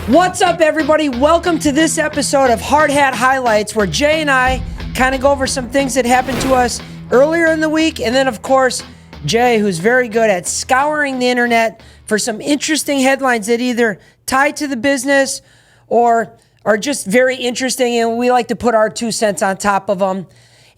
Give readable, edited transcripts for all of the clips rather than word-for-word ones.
What's up, everybody? Welcome to this episode of Hard Hat Highlights, where Jay and I kind of go over some things that happened to us earlier in the week. And then, of course, Jay, who's very good at scouring the internet for some interesting headlines that either tie to the business or are just very interesting, and we like to put our 2 cents on top of them.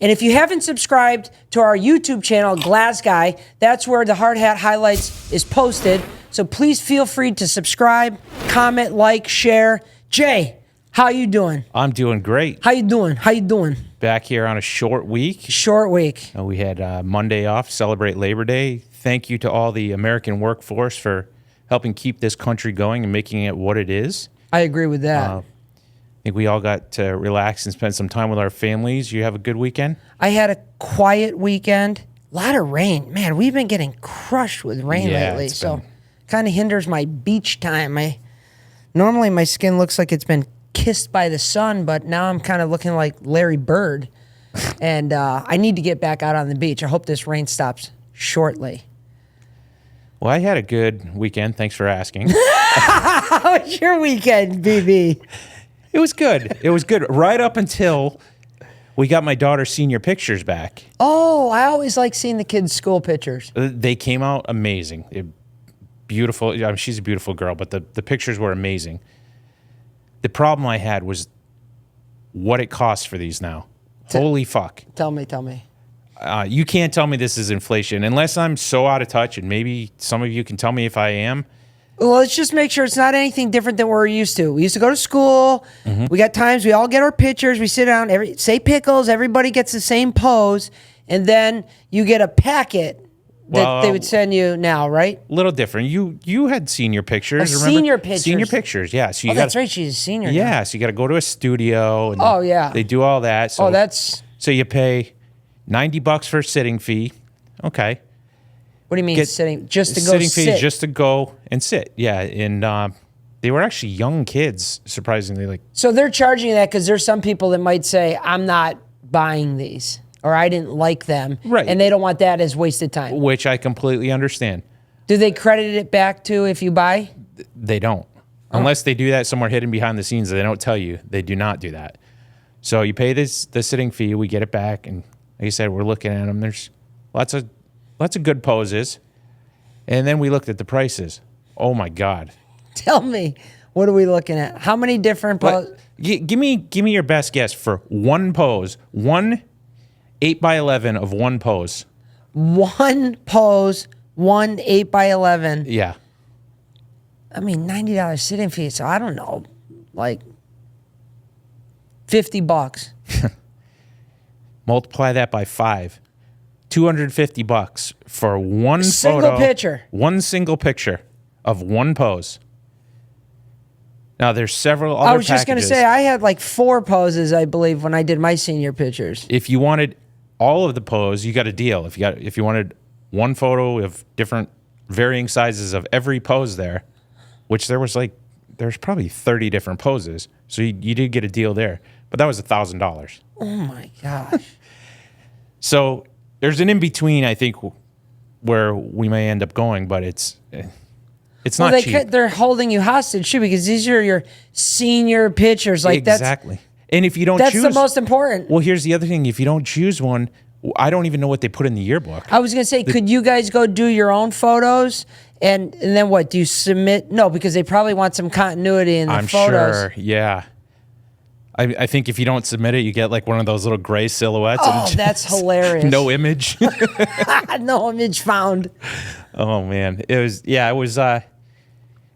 And if you haven't subscribed to our YouTube channel, Glazz Guy, that's where the Hard Hat Highlights is posted. So please feel free to subscribe, comment, like, share. Jay, how you doing? I'm doing great. How you doing? How you doing? Back here on a short week. Short week. We had Monday off, celebrate Labor Day. Thank you to all the American workforce for helping keep this country going and making it what it is. I agree with that. I think we all got to relax and spend some time with our families. You have a good weekend? I had a quiet weekend. A lot of rain. Man, we've been getting crushed with rain lately. So kind of hinders my beach time. Normally my skin looks like it's been kissed by the sun, but now I'm kind of looking like Larry Bird. And I need to get back out on the beach. I hope this rain stops shortly. Well, I had a good weekend. Thanks for asking. How was your weekend, BB? It was good. It was good right up until we got my daughter's senior pictures back. Oh, I always like seeing the kids' school pictures. They came out amazing. Beautiful. I mean, she's a beautiful girl, but the pictures were amazing. The problem I had was what it costs for these now. Holy fuck. Tell me. You can't tell me this is inflation unless I'm so out of touch, and maybe some of you can tell me if I am. Well, let's just make sure it's not anything different than what we're used to. We used to go to school. Mm-hmm. We got times we all get our pictures. We sit down, say pickles. Everybody gets the same pose. And then you get a packet that they would send you now, right? A little different. You had senior pictures. Remember? Senior pictures. Senior pictures, yeah. So that's right. She's a senior Yeah, now. so you got to go to a studio. And they do all that. So, So you pay $90 for a sitting fee. Okay. What do you mean sitting? Just to go sitting sit? Fees just to go and sit. Yeah, and they were actually young kids, surprisingly. So they're charging you that because there's some people that might say, I'm not buying these, or I didn't like them. Right. And they don't want that as wasted time. Which I completely understand. Do they credit it back to if you buy? They don't. Unless they do that somewhere hidden behind the scenes. They don't tell you. They do not do that. So you pay the sitting fee. We get it back. And like I said, we're looking at them. There's lots of good poses. And then we looked at the prices. Oh, my God. Tell me, what are we looking at? How many different poses? Give me your best guess for one pose. One 8x11 of one pose. One pose, one 8x11. Yeah. I mean, $90 sitting fee, so I don't know, like $50. Multiply that by 5. $250 for one single picture. One single picture of one pose. Now there's several other I was just going to packages. say I had like 4 poses, I believe, when I did my senior pictures. If you wanted all of the pose, you got a deal. If you wanted one photo of different varying sizes of every pose there, which there's probably 30 different poses. So you did get a deal there. But that was $1,000. Oh my gosh. So there's an in-between, I think, where we may end up going, but it's not cheap. They're holding you hostage, too, because these are your senior pictures. Like exactly. And if you don't choose... That's the most important. Well, here's the other thing. If you don't choose one, I don't even know what they put in the yearbook. I was going to say, could you guys go do your own photos? And then what? Do you submit? No, because they probably want some continuity in the photos. I'm sure, yeah. I think if you don't submit it, you get like one of those little gray silhouettes. Oh, and that's hilarious. No image. No image found. Oh, man. It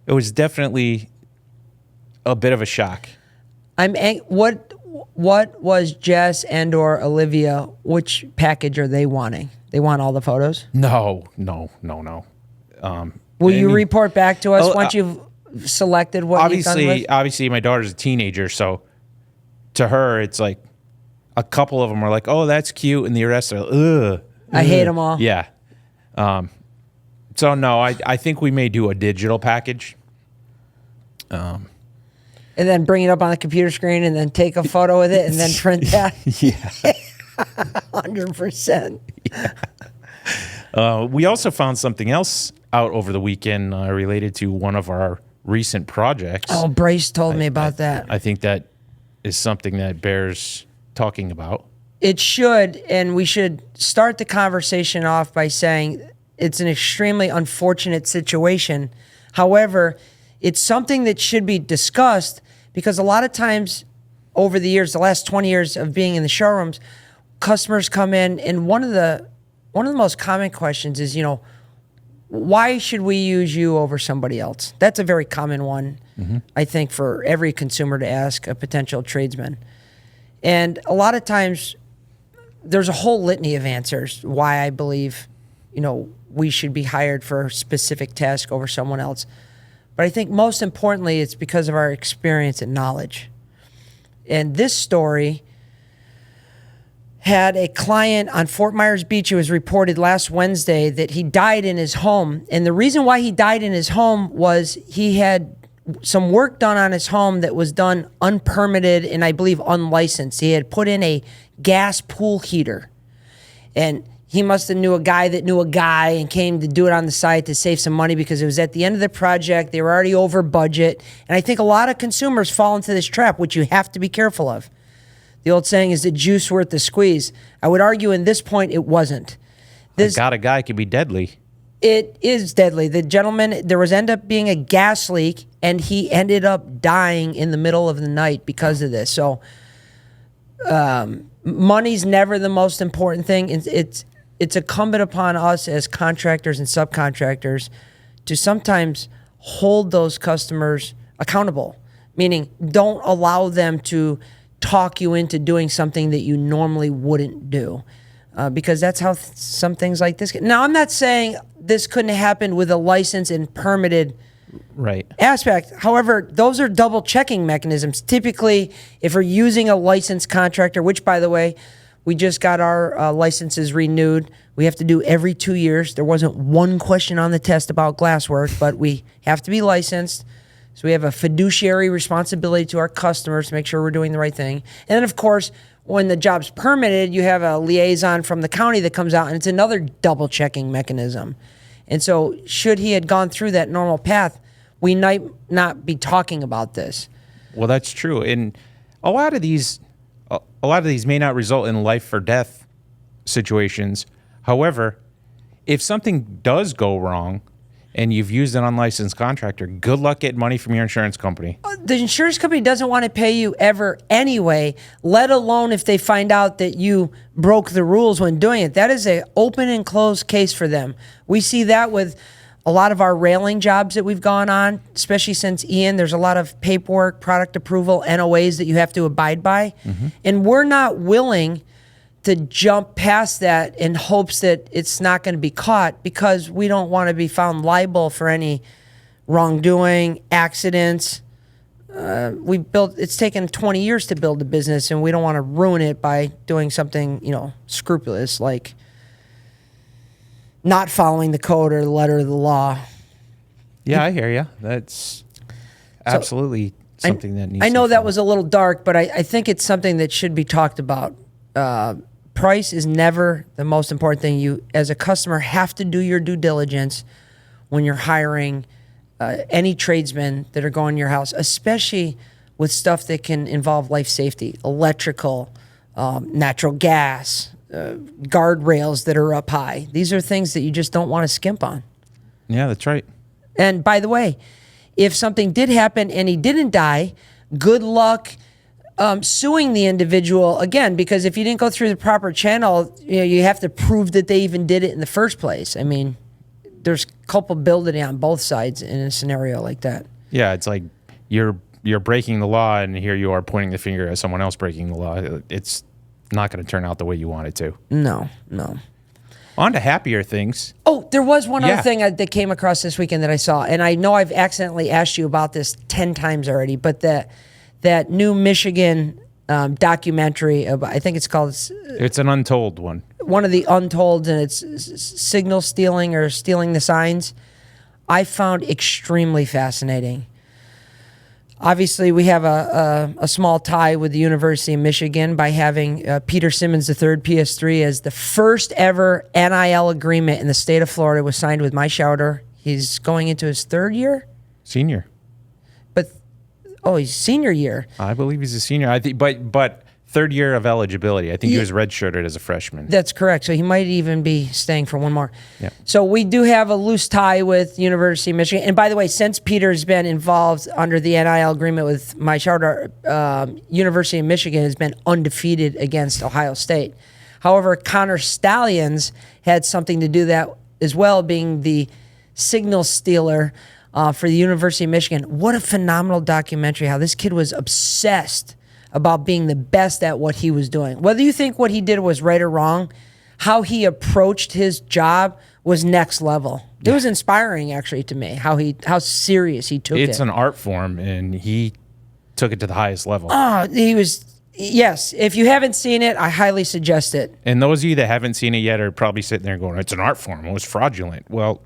was definitely a bit of a shock. What was Jess and or Olivia, which package are they wanting? They want all the photos? No. Will you report back to us once you've selected what you've done with? Obviously, my daughter's a teenager, so to her, it's like a couple of them are like, oh, that's cute, and the rest are, ugh. I hate them all. Yeah. So, no, I think we may do a digital package. And then bring it up on the computer screen and then take a photo with it and then print that? Yeah. 100%. Yeah. We also found something else out over the weekend related to one of our recent projects. Oh, Bryce told me about that. I think that is something that bears talking about. It should, and we should start the conversation off by saying it's an extremely unfortunate situation. However, it's something that should be discussed because a lot of times over the years, the last 20 years of being in the showrooms, customers come in, and one of the most common questions is, why should we use you over somebody else? That's a very common one, I think, for every consumer to ask a potential tradesman. And a lot of times, there's a whole litany of answers why I believe, we should be hired for a specific task over someone else. But I think most importantly, it's because of our experience and knowledge. And this story had a client on Fort Myers Beach. It was reported last Wednesday that he died in his home. And the reason why he died in his home was he had some work done on his home that was done unpermitted and I believe unlicensed. He had put in a gas pool heater. And he must have knew a guy that knew a guy and came to do it on the side to save some money because it was at the end of the project. They were already over budget. And I think a lot of consumers fall into this trap, which you have to be careful of. The old saying is the juice worth the squeeze. I would argue in this point it wasn't. A guy could be deadly. It is deadly. The gentleman, there was ended up being a gas leak, and he ended up dying in the middle of the night because of this. So money's never the most important thing. It's incumbent upon us as contractors and subcontractors to sometimes hold those customers accountable, meaning don't allow them to talk you into doing something that you normally wouldn't do, because that's how some things like this get. Now, I'm not saying this couldn't have happened with a license and permitted aspect. However, those are double checking mechanisms. Typically, if we're using a licensed contractor, which, by the way, we just got our licenses renewed. We have to do every 2 years. There wasn't one question on the test about glasswork, but we have to be licensed. So we have a fiduciary responsibility to our customers to make sure we're doing the right thing. And then, of course, when the job's permitted, you have a liaison from the county that comes out, and it's another double-checking mechanism. And so should he had gone through that normal path, we might not be talking about this. Well, that's true. And a lot of these may not result in life or death situations. However, if something does go wrong and you've used an unlicensed contractor, good luck getting money from your insurance company. The insurance company doesn't want to pay you ever anyway, let alone if they find out that you broke the rules when doing it. That is an open and closed case for them. We see that with a lot of our railing jobs that we've gone on, especially since Ian. There's a lot of paperwork, product approval, NOAs that you have to abide by. And we're not willing to jump past that in hopes that it's not going to be caught, because we don't want to be found liable for any wrongdoing, accidents. It's taken 20 years to build a business, and we don't want to ruin it by doing something, scrupulous, like not following the code or the letter of the law. Yeah, I hear you. That's absolutely something that needs I know to that was a little dark, but I think it's something that should be talked about. Price is never the most important thing. You, as a customer, have to do your due diligence when you're hiring any tradesmen that are going to your house, especially with stuff that can involve life safety, electrical, natural gas, guardrails that are up high. These are things that you just don't want to skimp on. Yeah, that's right. And by the way, if something did happen and he didn't die, good luck suing the individual again, because if you didn't go through the proper channel, you have to prove that they even did it in the first place. I mean, there's culpability on both sides in a scenario like that. Yeah, it's like you're breaking the law, and here you are pointing the finger at someone else breaking the law. It's not going to turn out the way you want it to. No. On to happier things. Oh, there was one other thing that came across this weekend that I saw, and I know I've accidentally asked you about this 10 times already, but that new Michigan documentary, I think it's called... It's an Untold one. One of the Untolds, and it's signal stealing or stealing the signs. I found extremely fascinating. Obviously, we have a small tie with the University of Michigan by having Peter Simmons III, PS3, as the first ever NIL agreement in the state of Florida was signed with my shouter. He's going into his third year, Senior. but he's senior year. I believe he's a senior. I think, but third year of eligibility. I think he was redshirted as a freshman. That's correct. So he might even be staying for one more. Yeah. So we do have a loose tie with University of Michigan. And by the way, since Peter's been involved under the NIL agreement with my charter, University of Michigan has been undefeated against Ohio State. However, Connor Stallions had something to do that as well, being the signal stealer for the University of Michigan. What a phenomenal documentary, how this kid was obsessed about being the best at what he was doing. Whether you think what he did was right or wrong, how he approached his job was next level. It was inspiring, actually, to me, how serious he took it. It's an art form, and he took it to the highest level. Oh, yes. If you haven't seen it, I highly suggest it. And those of you that haven't seen it yet are probably sitting there going, it's an art form. It was fraudulent. Well,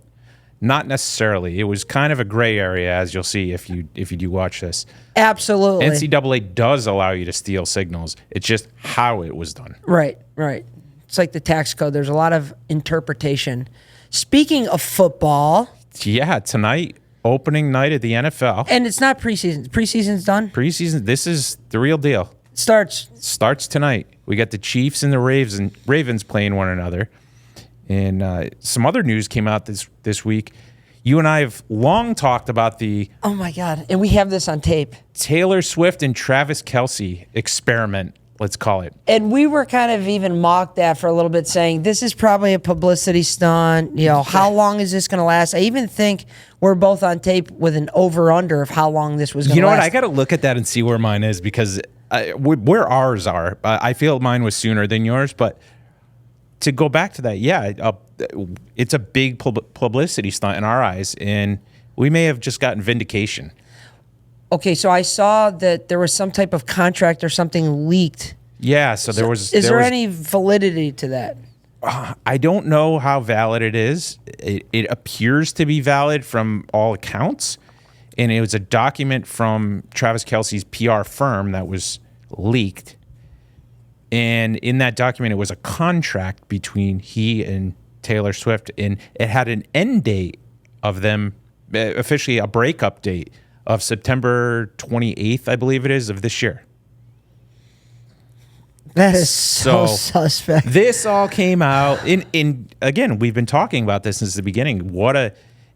not necessarily. It was kind of a gray area, as you'll see if you do watch this. Absolutely. NCAA does allow you to steal signals. It's just how it was done. Right. It's like the tax code. There's a lot of interpretation. Speaking of football. Yeah, tonight, opening night at the NFL. And it's not preseason. Preseason's done? Preseason, this is the real deal. Starts tonight. We got the Chiefs and the Ravens playing one another. And some other news came out this week. You and I have long talked about the oh my God, and we have this on tape. Taylor Swift and Travis Kelce experiment, let's call it. And we were kind of even mocked that for a little bit, saying this is probably a publicity stunt. You know, how long is this going to last? I even think we're both on tape with an over/under of how long this was going to last. You know what? I got to look at that and see where mine is, because where ours are. I feel mine was sooner than yours, but to go back to that, yeah, it's a big publicity stunt in our eyes, and we may have just gotten vindication. Okay, so I saw that there was some type of contract or something leaked. Yeah, so there was. Is there any validity to that? I don't know how valid it is. It appears to be valid from all accounts, and it was a document from Travis Kelce's PR firm that was leaked. And in that document, it was a contract between he and Taylor Swift, and it had an end date of them, officially a breakup date of September 28th, I believe it is, of this year. That is so suspect. This all came out in again, we've been talking about this since the beginning.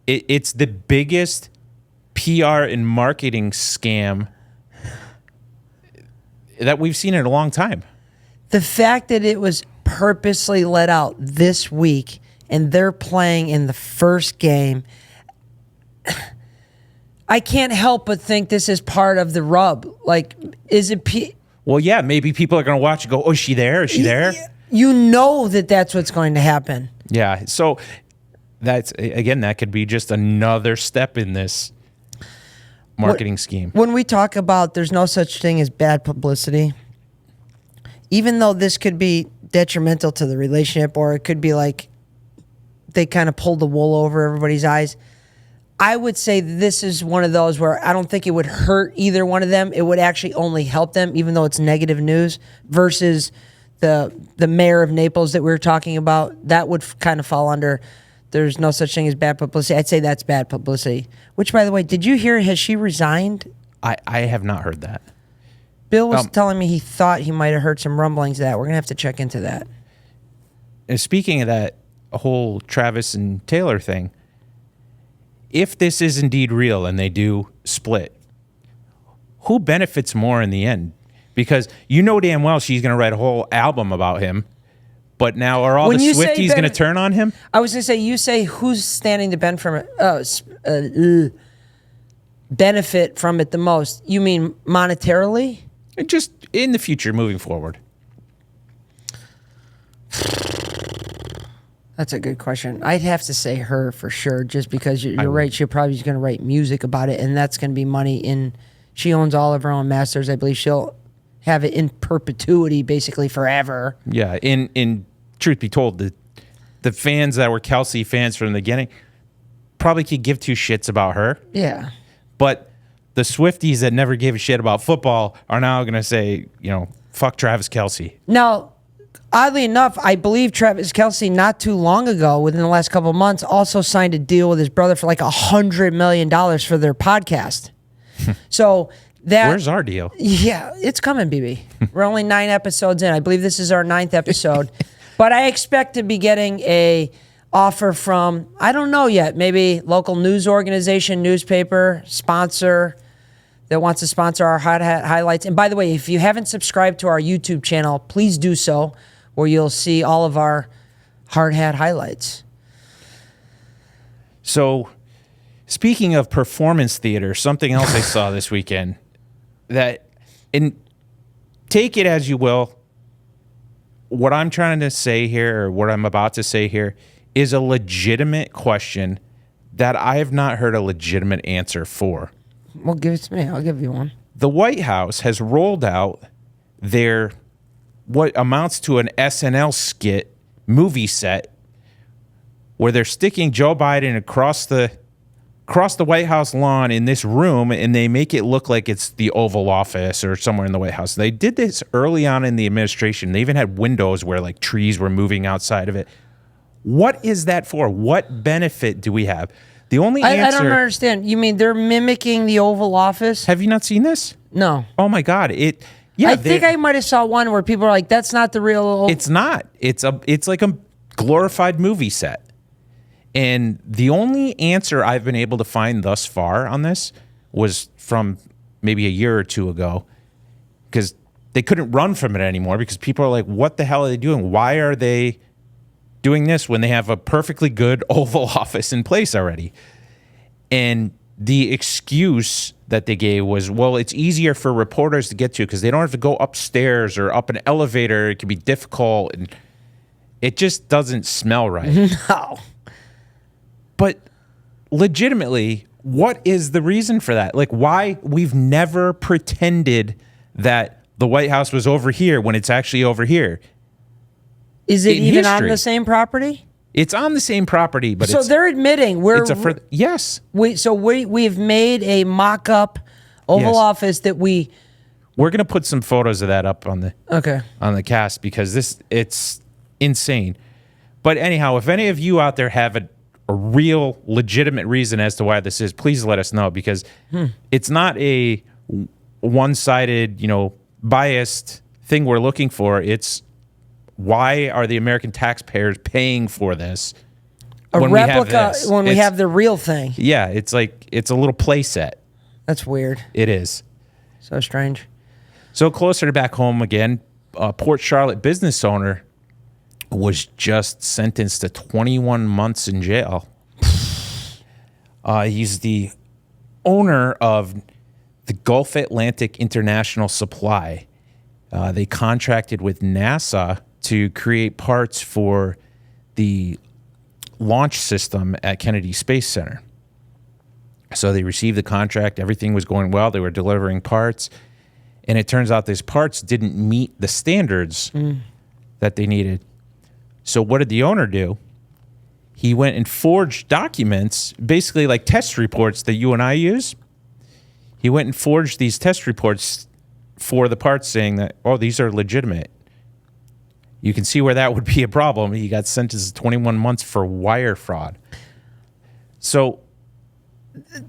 It's the biggest PR and marketing scam that we've seen in a long time. The fact that it was purposely let out this week and they're playing in the first game, I can't help but think this is part of the rub. Like, is it... Well, yeah, maybe people are going to watch and go, oh, is she there? Is she there? You know that's what's going to happen. Yeah, so that's, again, that could be just another step in this marketing scheme. When we talk about there's no such thing as bad publicity, even though this could be detrimental to the relationship, or it could be like they kind of pulled the wool over everybody's eyes, I would say this is one of those where I don't think it would hurt either one of them. It would actually only help them, even though it's negative news, versus the mayor of Naples that we were talking about. That would kind of fall under there's no such thing as bad publicity. I'd say that's bad publicity. Which, by the way, did you hear, has she resigned? I have not heard that. Bill was telling me he thought he might have heard some rumblings of that. We're going to have to check into that. And speaking of that whole Travis and Taylor thing, if this is indeed real and they do split, who benefits more in the end? Because you know damn well she's going to write a whole album about him, but now are all the Swifties going to turn on him? I was going to say, you say who's standing to benefit from it the most? You mean monetarily? Just in the future, moving forward. That's a good question. I'd have to say her for sure, just because you're right. She probably is going to write music about it, and that's going to be money in. She owns all of her own masters. I believe she'll have it in perpetuity, basically forever. Yeah. In truth be told, the fans that were Kelce fans from the beginning probably could give two shits about her. Yeah. But the Swifties that never gave a shit about football are now going to say, fuck Travis Kelce. Now, Oddly enough, I believe Travis Kelce not too long ago, within the last couple of months, also signed a deal with his brother for like $100 million for their podcast. So that Where's our deal? Yeah, it's coming, BB. We're only 9 episodes in. I believe this is our 9th episode. But I expect to be getting a offer from, I don't know yet, maybe local news organization, newspaper, sponsor that wants to sponsor our Hard Hat Highlights. And by the way, if you haven't subscribed to our YouTube channel, please do so, where you'll see all of our Hard Hat Highlights. So, speaking of performance theater, something else I saw this weekend that, and take it as you will, what I'm trying to say here, or what I'm about to say here, is a legitimate question that I have not heard a legitimate answer for. Well, give it to me. I'll give you one. The White House has rolled out their, what amounts to an SNL skit movie set, where they're sticking Joe Biden across the White House lawn in this room, and they make it look like it's the Oval Office or somewhere in the White House. They did this early on in the administration. They even had windows where like trees were moving outside of it. What is that for? What benefit do we have? The only answer... I don't understand. You mean they're mimicking the Oval Office? Have you not seen this? No. Oh my God. I think I might have saw one where people are like, that's not the real... It's not. It's like a glorified movie set. And the only answer I've been able to find thus far on this was from maybe a year or two ago, because they couldn't run from it anymore, because people are like, what the hell are they doing? Why are they doing this when they have a perfectly good Oval Office in place already? And the excuse that they gave was, well, it's easier for reporters to get to because they don't have to go upstairs or up an elevator. It can be difficult. And it just doesn't smell right. No. But legitimately, what is the reason for that? Like, why? We've never pretended that the White House was over here when it's actually over here. Is it even on the same property? It's on the same property, but so they're admitting yes. We've made a mock-up Oval Office that we're going to put some photos of that up on the cast, because it's insane. But anyhow, if any of you out there have a real legitimate reason as to why this is, please let us know, because it's not a one-sided, biased thing we're looking for. It's, why are the American taxpayers paying for this? We have the real thing. Yeah, it's like it's a little play set. That's weird. It is. So strange. So closer to back home again, Port Charlotte business owner was just sentenced to 21 months in jail. He's the owner of the Gulf Atlantic International Supply. They contracted with NASA to create parts for the launch system at Kennedy Space Center. So they received the contract. Everything was going well. They were delivering parts. And it turns out these parts didn't meet the standards that they needed. So what did the owner do? He went and forged documents, basically like test reports that you and I use. He went and forged these test reports for the parts, saying that, oh, these are legitimate. You can see where that would be a problem. He got sentenced to 21 months for wire fraud. So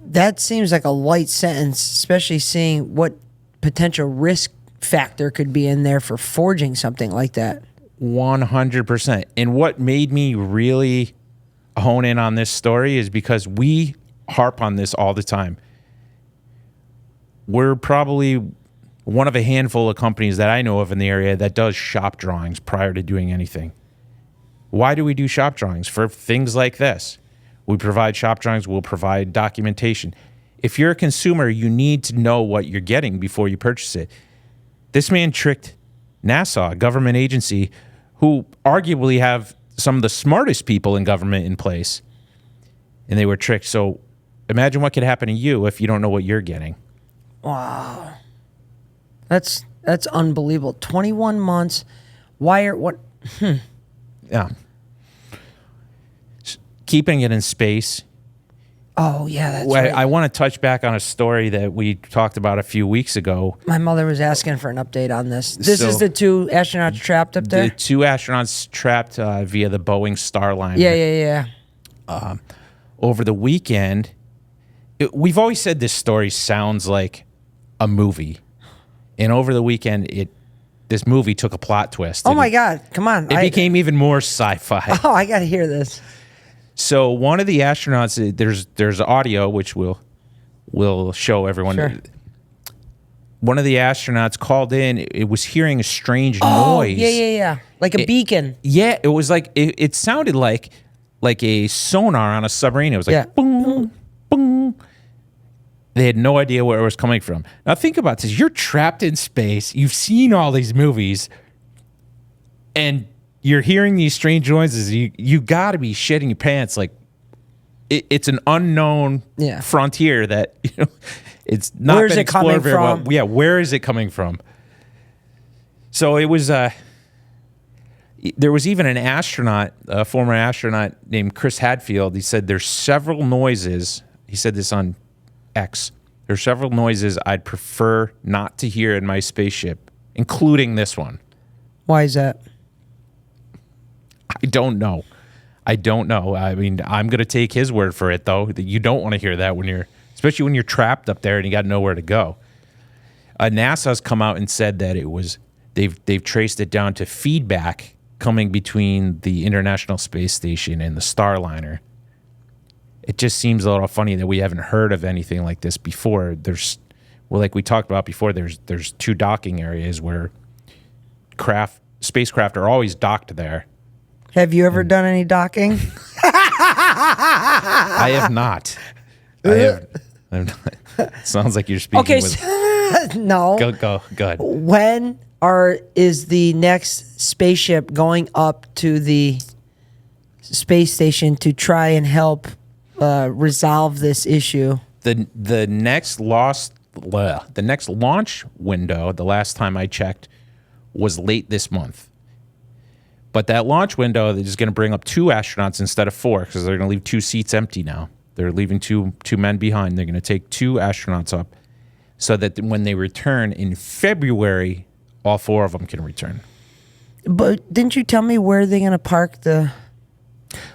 that seems like a light sentence, especially seeing what potential risk factor could be in there for forging something like that. 100%. And what made me really hone in on this story is because we harp on this all the time. We're probably one of a handful of companies that I know of in the area that does shop drawings prior to doing anything. Why do we do shop drawings? For things like this. We provide shop drawings. We'll provide documentation. If you're a consumer, you need to know what you're getting before you purchase it. This man tricked NASA, a government agency, who arguably have some of the smartest people in government in place, and they were tricked. So imagine what could happen to you if you don't know what you're getting. Wow. That's unbelievable. 21 months. What? Yeah. Keeping it in space. Oh, yeah, that's Well, right. I want to touch back on a story that we talked about a few weeks ago. My mother was asking for an update on this. This So- is the 2 astronauts trapped up there? The 2 astronauts trapped via the Boeing Starliner. Yeah. Over the weekend, we've always said this story sounds like a movie. And over the weekend, this movie took a plot twist. Oh, my God. Come on. It became even more sci-fi. Oh, I got to hear this. So one of the astronauts, there's audio, which we'll show everyone. Sure. One of the astronauts called in. It was hearing a strange Oh, noise. yeah. Like a beacon. Yeah, it was like it sounded like a sonar on a submarine. It was like Yeah. boom, boom. They had no idea where it was coming from. Now think about this: you're trapped in space. You've seen all these movies, and you're hearing these strange noises. You got to be shitting your pants. Like it's an unknown frontier that it's not Where's been it coming explored very well. from? Yeah, where is it coming from? So it was. There was even an astronaut, a former astronaut named Chris Hadfield. He said there's several noises. He said this on X. There's several noises I'd prefer not to hear in my spaceship, including this one. Why is that? I don't know. I mean, I'm going to take his word for it, though, that you don't want to hear that especially when you're trapped up there and you got nowhere to go. NASA's come out and said that they've traced it down to feedback coming between the International Space Station and the Starliner. It just seems a little funny that we haven't heard of anything like this before. Like we talked about before, there's 2 docking areas where spacecraft are always docked there. Have you ever done any docking? I have not. Sounds like you're speaking with... No. Go ahead. When is the next spaceship going up to the space station to try and help resolve this issue? The next launch window, the last time I checked, was late this month. But that launch window is going to bring up 2 astronauts instead of 4 because they're going to leave 2 seats empty now. They're leaving two men behind. They're going to take 2 astronauts up so that when they return in February, all 4 of them can return. But didn't you tell me where they're going to park the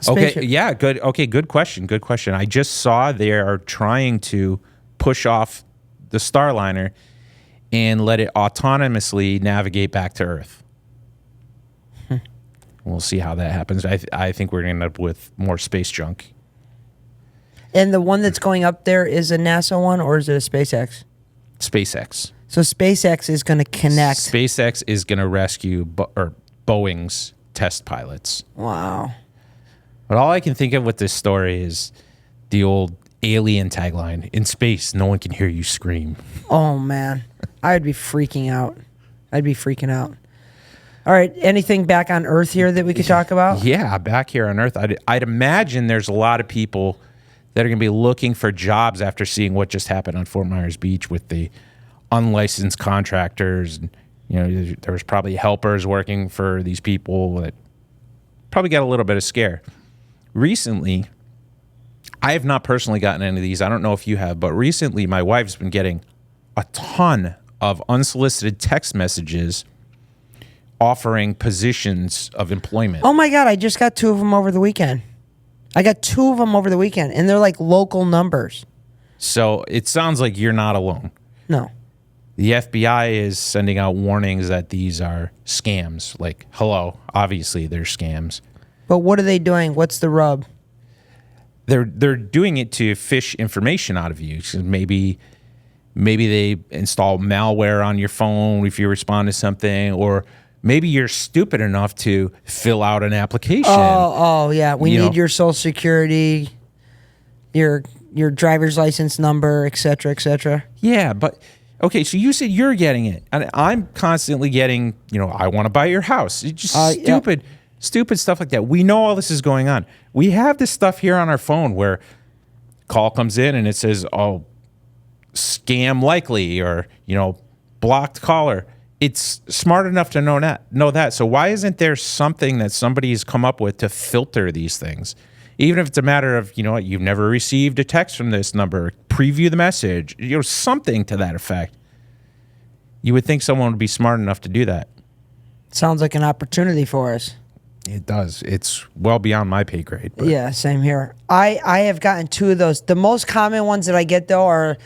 spaceship? Okay, yeah, good. Okay, good question. I just saw they are trying to push off the Starliner and let it autonomously navigate back to Earth. We'll see how that happens. I think we're going to end up with more space junk. And the one that's going up there is a NASA one, or is it a SpaceX? SpaceX. So SpaceX is going to connect. SpaceX is going to rescue Boeing's test pilots. Wow. But all I can think of with this story is the old Alien tagline: "In space, no one can hear you scream." Oh, man. I'd be freaking out. All right. Anything back on Earth here that we could talk about? Yeah, back here on Earth, I'd imagine there's a lot of people that are going to be looking for jobs after seeing what just happened on Fort Myers Beach with the unlicensed contractors. And, there was probably helpers working for these people that probably got a little bit of scare. Recently, I have not personally gotten any of these. I don't know if you have, but recently my wife's been getting a ton of unsolicited text messages offering positions of employment. Oh, my God. I just got 2 of them over the weekend. And they're like local numbers. So it sounds like you're not alone. No. The FBI is sending out warnings that these are scams. Like, hello, obviously they're scams. But what are they doing? What's the rub? They're doing it to fish information out of you. So maybe they install malware on your phone if you respond to something, or maybe you're stupid enough to fill out an application. Oh, yeah. We need your social security, your driver's license number, et cetera, et cetera. Yeah, but okay, so you said you're getting it, and I'm constantly getting, I want to buy your house. It's just stupid stuff like that. We know all this is going on. We have this stuff here on our phone where call comes in and it says, oh, scam likely, or, blocked caller. It's smart enough to know that. So why isn't there something that somebody's come up with to filter these things? Even if it's a matter of, you've never received a text from this number, preview the message, something to that effect. You would think someone would be smart enough to do that. Sounds like an opportunity for us. It does. It's well beyond my pay grade. But. Yeah, same here. I have gotten 2 of those. The most common ones that I get, though, are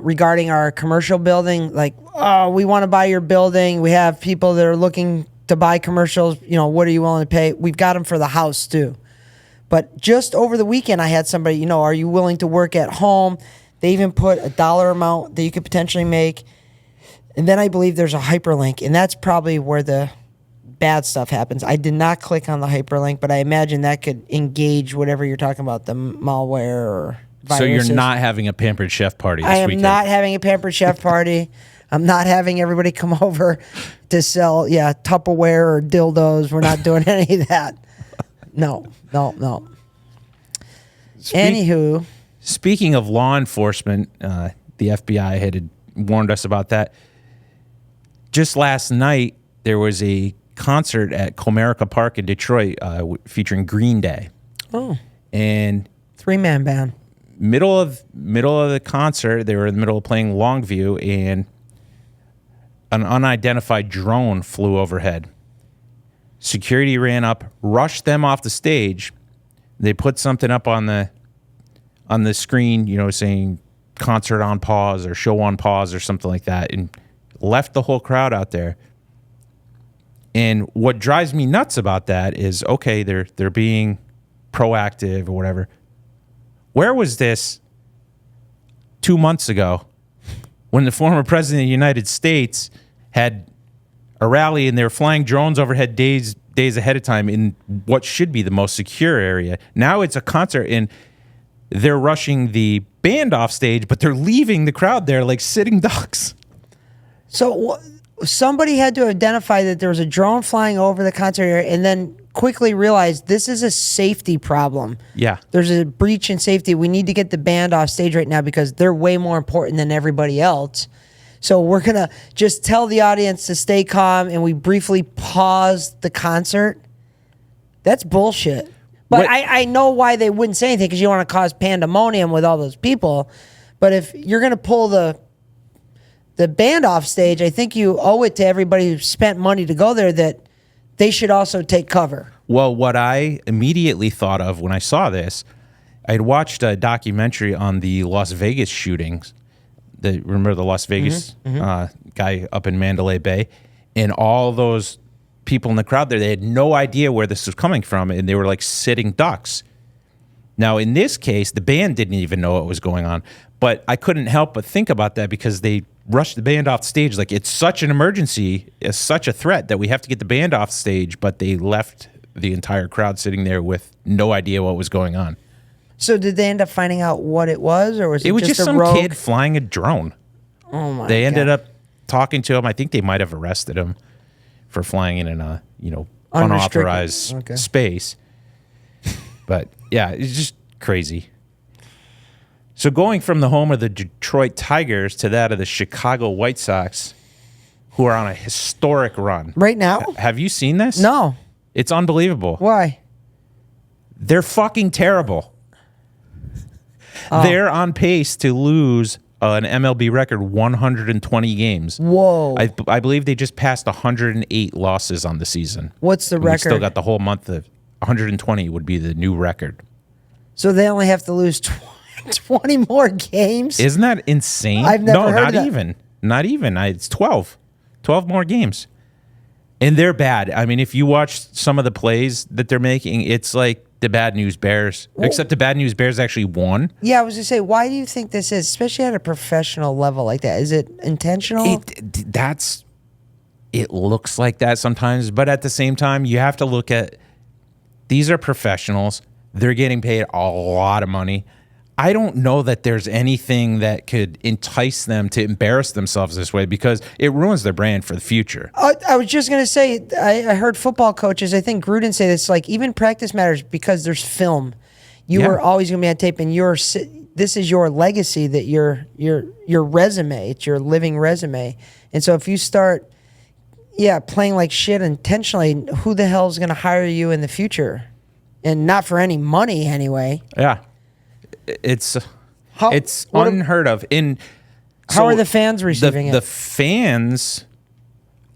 regarding our commercial building. Like, oh, we want to buy your building. We have people that are looking to buy commercials. What are you willing to pay? We've got them for the house, too. But just over the weekend, I had somebody, are you willing to work at home? They even put a dollar amount that you could potentially make. And then I believe there's a hyperlink, and that's probably where the bad stuff happens. I did not click on the hyperlink, but I imagine that could engage whatever you're talking about, the malware or viruses. So you're not having a Pampered Chef party this weekend? I am not having a Pampered Chef party. I'm not having everybody come over to sell, Tupperware or dildos. We're not doing any of that. No. Anywho. Speaking of law enforcement, the FBI had warned us about that. Just last night, there was a concert at Comerica Park in Detroit featuring Green Day. Oh. And 3-man band. Middle of the concert, they were in the middle of playing Longview, and an unidentified drone flew overhead. Security ran up, rushed them off the stage. They put something up on the screen, saying concert on pause or show on pause or something like that, and left the whole crowd out there. And what drives me nuts about that is, okay, they're being proactive or whatever. Where was this 2 months ago when the former president of the United States had a rally and they were flying drones overhead days ahead of time in what should be the most secure area? Now it's a concert and they're rushing the band off stage, but they're leaving the crowd there like sitting ducks. So somebody had to identify that there was a drone flying over the concert area and then quickly realized this is a safety problem. Yeah. There's a breach in safety. We need to get the band off stage right now because they're way more important than everybody else. So we're going to just tell the audience to stay calm, and we briefly pause the concert. That's bullshit. But I know why they wouldn't say anything, because you don't want to cause pandemonium with all those people. But if you're going to pull the band off stage, I think you owe it to everybody who spent money to go there that they should also take cover. Well, what I immediately thought of when I saw this, I had watched a documentary on the Las Vegas shootings. Remember the Las Vegas guy up in Mandalay Bay? And all those people in the crowd there, they had no idea where this was coming from, and they were like sitting ducks. Now, in this case, the band didn't even know what was going on. But I couldn't help but think about that because they rushed the band off stage. Like, it's such an emergency, it's such a threat that we have to get the band off stage, but they left the entire crowd sitting there with no idea what was going on. So did they end up finding out what it was, or was it just a some rogue kid flying a drone? Oh my! They ended up talking to him. I think they might have arrested him for flying in an unauthorized space. But yeah, it's just crazy. So going from the home of the Detroit Tigers to that of the Chicago White Sox, who are on a historic run right now. Have you seen this? No. It's unbelievable. Why? They're fucking terrible. Oh. They're on pace to lose an MLB record 120 games. Whoa. I believe they just passed 108 losses on the season. What's the record? We still got the whole month of 120 would be the new record. So they only have to lose 20 more games? Isn't that insane? I've never heard not that. even. Not even. It's 12. 12 more games. And they're bad. I mean, if you watch some of the plays that they're making, it's like the Bad News Bears, except the Bad News Bears actually won. Yeah, I was going to say, why do you think this is, especially at a professional level like that? Is it intentional? It looks like that sometimes, but at the same time, you have to look at, these are professionals. They're getting paid a lot of money. I don't know that there's anything that could entice them to embarrass themselves this way, because it ruins their brand for the future. I was just going to say, I heard football coaches, I think Gruden say this, like even practice matters because there's film. You are always going to be on tape, and this is your legacy, that your resume, it's your living resume. And so if you start, playing like shit intentionally, who the hell is going to hire you in the future? and not for any money anyway. Yeah. It's unheard of. How are the fans receiving it? The fans,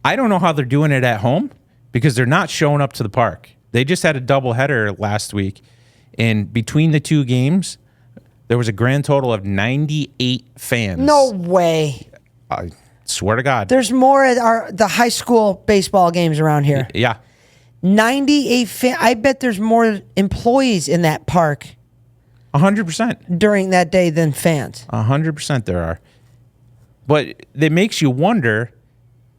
I don't know how they're doing it at home because they're not showing up to the park. They just had a doubleheader last week, and between the two games, there was a grand total of 98 fans. No way. I swear to God. There's more at the high school baseball games around here. Yeah. 98 fans. I bet there's more employees in that park 100%. during that day than fans. 100% there are. But it makes you wonder,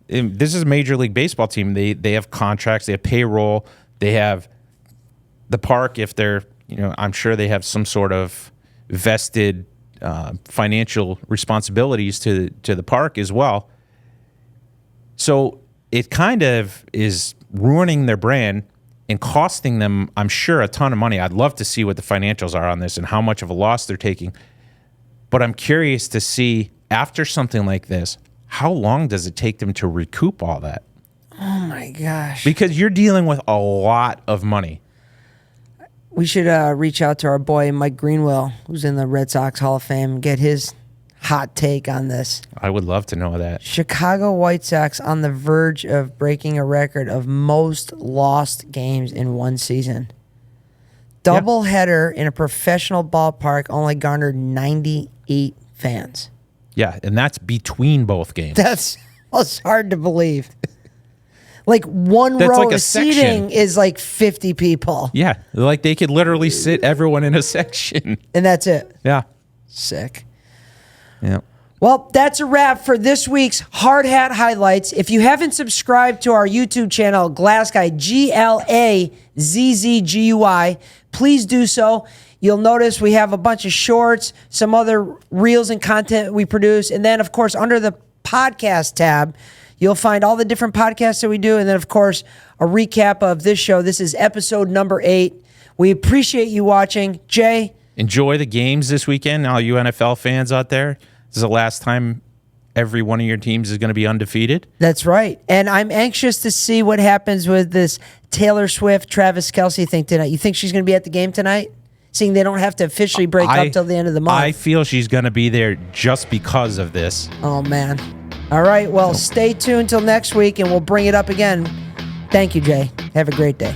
this is a Major League Baseball team. They have contracts, they have payroll, they have the park. If they're, I'm sure they have some sort of vested financial responsibilities to the park as well. So it kind of is ruining their brand and costing them, I'm sure, a ton of money. I'd love to see what the financials are on this and how much of a loss they're taking. But I'm curious to see, after something like this, how long does it take them to recoup all that? Oh, my gosh. Because you're dealing with a lot of money. We should reach out to our boy Mike Greenwell, who's in the Red Sox Hall of Fame, and get his hot take on this. I would love to know that. Chicago White Sox on the verge of breaking a record of most lost games in one season. Doubleheader in a professional ballpark only garnered 98 fans. Yeah, and that's between both games. That's hard to believe. Like one That's row like a of seating section. is like 50 people. Yeah, like they could literally sit everyone in a section. And that's it. Yeah. Sick. Yeah. Well, that's a wrap for this week's Hard Hat Highlights. If you haven't subscribed to our YouTube channel, Glazz Guy, GLAZZGUI, please do so. You'll notice we have a bunch of shorts, some other reels and content we produce. And then, of course, under the podcast tab, you'll find all the different podcasts that we do. And then, of course, a recap of this show. This is episode number 8. We appreciate you watching. Jay? Enjoy the games this weekend, all you NFL fans out there. This is the last time every one of your teams is going to be undefeated. That's right. And I'm anxious to see what happens with this Taylor Swift, Travis Kelce thing tonight. You think she's going to be at the game tonight? Seeing they don't have to officially break up till the end of the month. I feel she's going to be there just because of this. Oh, man. All right. Well, stay tuned till next week, and we'll bring it up again. Thank you, Jay. Have a great day.